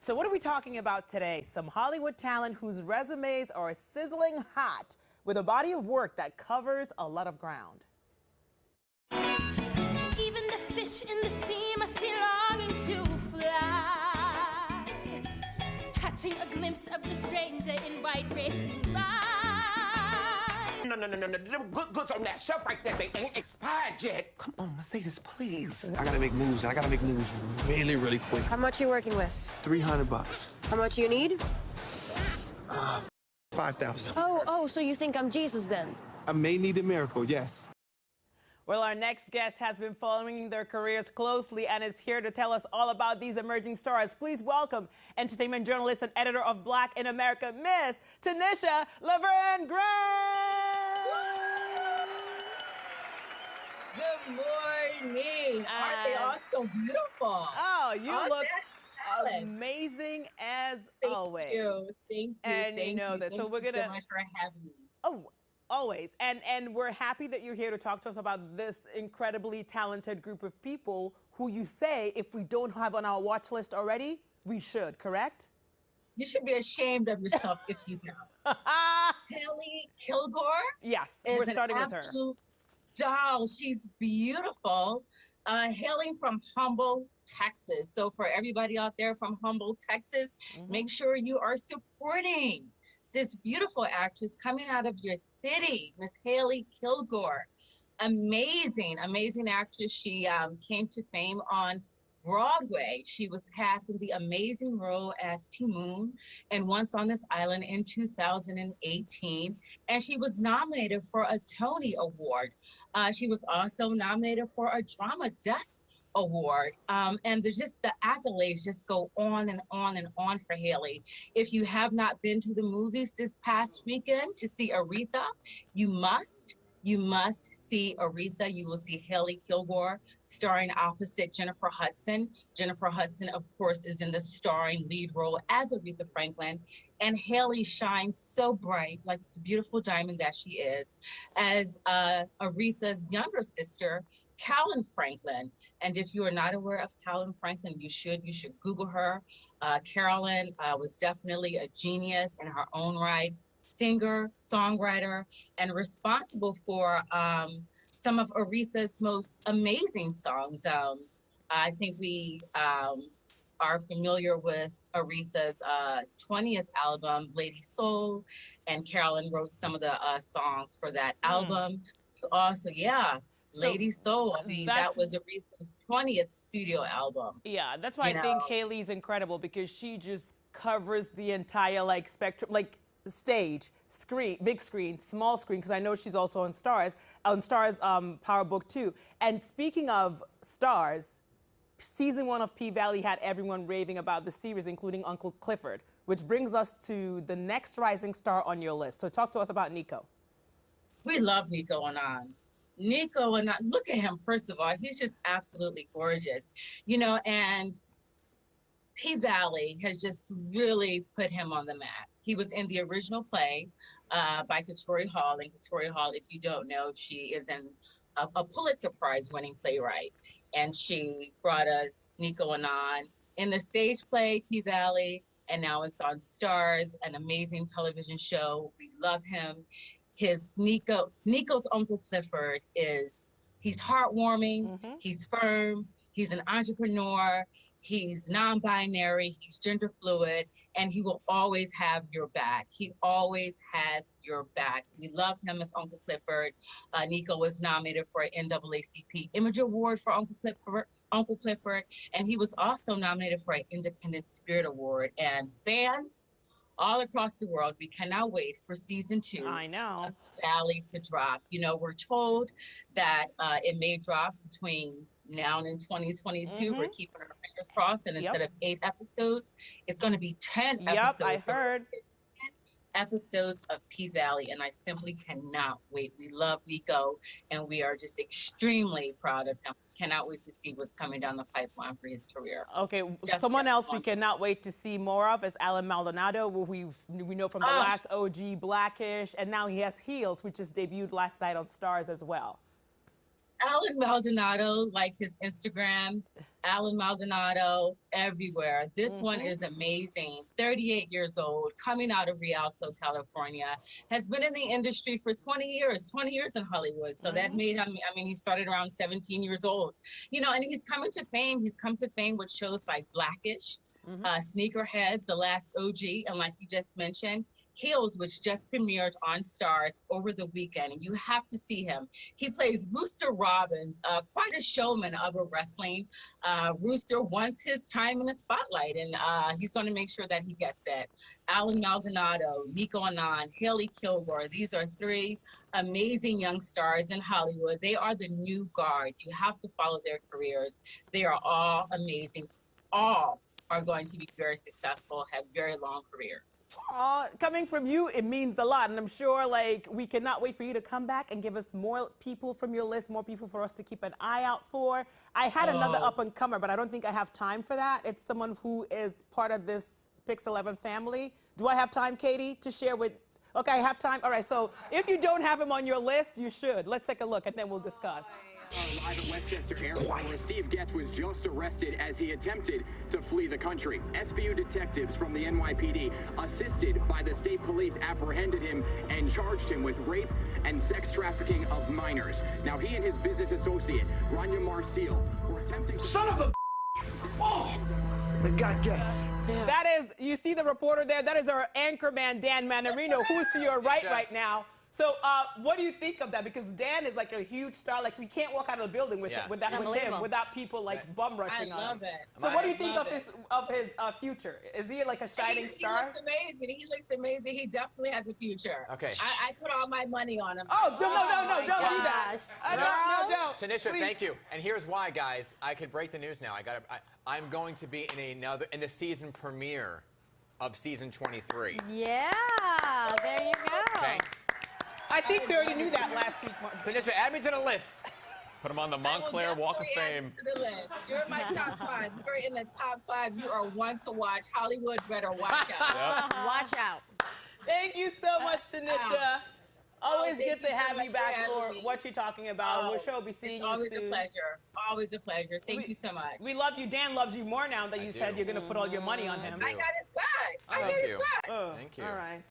So what are we talking about today? Some Hollywood talent whose resumes are sizzling hot with a body of work that covers a lot of ground. Even the fish in the sea must be longing to fly, catching a glimpse of the stranger in white racing by. No. Them goods on that shelf right there, they ain't expired yet. Come on, Mercedes, please. I gotta make moves, and I gotta make moves really, really quick. How much you working with? $300. How much you need? 5,000. Oh, so you think I'm Jesus then? I may need a miracle, yes. Well, our next guest has been following their careers closely and is here to tell us all about these emerging stars. Please welcome entertainment journalist and editor of Black in America, Miss Tanisha Laverne Grant. Good morning. Aren't they all so beautiful? Oh, you All look that talent. amazing as Thank always. you. Thank you. And Thank you know you. that. Thank So we're you gonna. so much for having me. Oh, always. And we're happy that you're here to talk to us about this incredibly talented group of people who you say, if we don't have on our watch list already, we should, correct? You should be ashamed of yourself if you don't. Hailey Kilgore Yes, is we're an starting with her. absolute doll. She's beautiful. Hailing from Humble, Texas. So for everybody out there from Humble, Texas, make sure you are supporting this beautiful actress coming out of your city, Miss Hailey Kilgore. Amazing, amazing actress. She came to fame on Broadway. She was cast in the amazing role as Timoon in Once on This Island in 2018. And she was nominated for a Tony Award. She was also nominated for a Drama Desk Award. And the accolades just go on and on and on for Hailey. If you have not been to the movies this past weekend to see Aretha, you must see Aretha. You will see Hailey Kilgore starring opposite Jennifer Hudson. Jennifer Hudson, of course, is in the starring lead role as Aretha Franklin. And Hailey shines so bright, like the beautiful diamond that she is, as Aretha's younger sister, Callan Franklin. And if you are not aware of Callan Franklin, you should Google her. Carolyn was definitely a genius in her own right. Singer, songwriter, and responsible for some of Aretha's most amazing songs. I think we are familiar with Aretha's 20th album, Lady Soul, and Carolyn wrote some of the songs for that album. Also, Lady Soul. I mean, that was Aretha's 20th studio album. Yeah, that's why I think Hailey's incredible, because she just covers the entire spectrum, stage, screen, big screen, small screen, because I know she's also on Stars Power Book 2. And speaking of Stars, season 1 of P-Valley had everyone raving about the series, including Uncle Clifford, which brings us to the next rising star on your list. So talk to us about Nico. We love Nicco Annan. Nicco Annan, look at him, first of all. He's just absolutely gorgeous. And P-Valley has just really put him on the map. He was in the original play by Katori Hall. And Katori Hall, if you don't know, she is a Pulitzer Prize winning playwright. And she brought us Nicco Annan in the stage play, P-Valley, and now it's on Stars, an amazing television show. We love him. Nico's Uncle Clifford he's heartwarming, he's firm, he's an entrepreneur, he's non-binary, he's gender fluid, and he will always have your back. He always has your back. We love him as Uncle Clifford. Nico was nominated for an NAACP Image Award for Uncle Clifford, and he was also nominated for an Independent Spirit Award. And fans all across the world, we cannot wait for season 2 I know. of Valley to drop. We're told that it may drop between now and in 2022. We're keeping our fingers crossed, and instead of 8 episodes, it's going to be 10 episodes. I heard. 10 episodes of P-Valley, and I simply cannot wait. We love Nico, and we are just extremely proud of him. Cannot wait to see what's coming down the pipeline for his career. Okay, someone else we cannot wait to see more of is Alan Maldonado, who we know from the last OG Blackish, and now he has Heels, which just debuted last night on Stars as well. Alan Maldonado, like his Instagram, Alan Maldonado everywhere. This one is amazing. 38 years old, coming out of Rialto, California, has been in the industry for 20 years in Hollywood. So that made him, I mean, he started around 17 years old, you know, and he's coming to fame. He's come to fame with shows like Blackish, Sneakerheads, The Last OG, and like you just mentioned, Heels, which just premiered on Stars over the weekend, and you have to see him. He plays Rooster Robbins, quite a showman of a wrestling. Rooster wants his time in the spotlight, and he's going to make sure that he gets it. Alan Maldonado, Nicco Annan, Hailey Kilgore, these are three amazing young stars in Hollywood. They are the new guard. You have to follow their careers. They are all amazing. All are going to be very successful, have very long careers. Coming from you, it means a lot. And I'm sure, like, we cannot wait for you to come back and give us more people from your list, more people for us to keep an eye out for. I had another up-and-comer, but I don't think I have time for that. It's someone who is part of this Pix 11 family. Do I have time, Katie, to share with... Okay, I have time. All right, so if you don't have him on your list, you should. Let's take a look, and then we'll discuss. Live at Westchester Airport, where Steve Getz was just arrested as he attempted to flee the country. SVU detectives from the NYPD, assisted by the state police, apprehended him and charged him with rape and sex trafficking of minors. Now, he and his business associate, Rania Marcil, were attempting to... Son of a... Oh! The guy gets. That is, you see the reporter there? That is our anchorman, Dan Mannarino, who's to your right now. So what do you think of that? Because Dan is like a huge star. Like, we can't walk out of the building with him without people like bum rushing on him. I love it. So what do you think of his future? Is he like a shining star? He looks amazing. He looks amazing. He definitely has a future. Okay. I put all my money on him. Oh, no, don't do that. Don't. Tanisha, Please. thank you. And here's why, guys. I could break the news now. I'm going to be in the season premiere of season 23. Yeah, there you go. Okay. I think we already knew that last week. Tanisha, add me to the list. Put him on the Montclair Walk of Fame. To the list. You're in my top 5. You're in the top 5. You are one to watch. Hollywood better watch out. Watch out. Thank you so much, Tanisha. Always good to have you back for What You Talking About. We'll sure be seeing you always soon. a pleasure. Always a pleasure. Thank you so much. We love you. Dan loves you more now that you said you're going to put all your money on him. I got his back. I got his back. Thank you. All right.